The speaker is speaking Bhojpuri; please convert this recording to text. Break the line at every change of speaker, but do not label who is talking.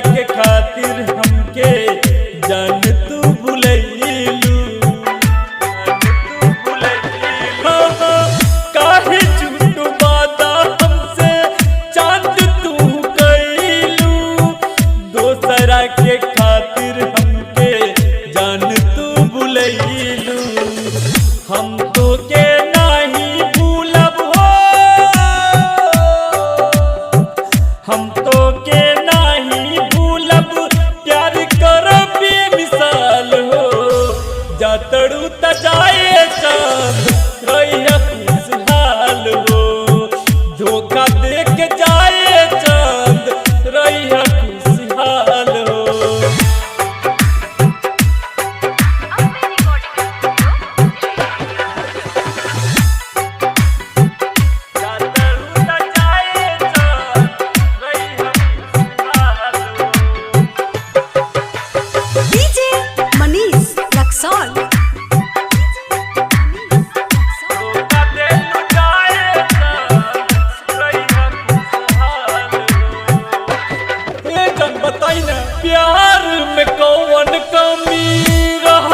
के खातिर हमके जान तू भुलैलू। काहे झूठ वादा हमसे चांद तू कैलू। दोसरा के खातिर हमके जान तू भुलैलू। हम तो के नहीं भूलब हो, हम तो के नहीं भूलब, प्यार करब बेमिसाल हो। जातड़ू त जाए चांद रहिया खुशहाल हो। धोखा दे के जाए चांद रहिया खुशहाल हो।
डीजे मनीष रक्सौल।
बताई ना प्यार में कौन कमी रह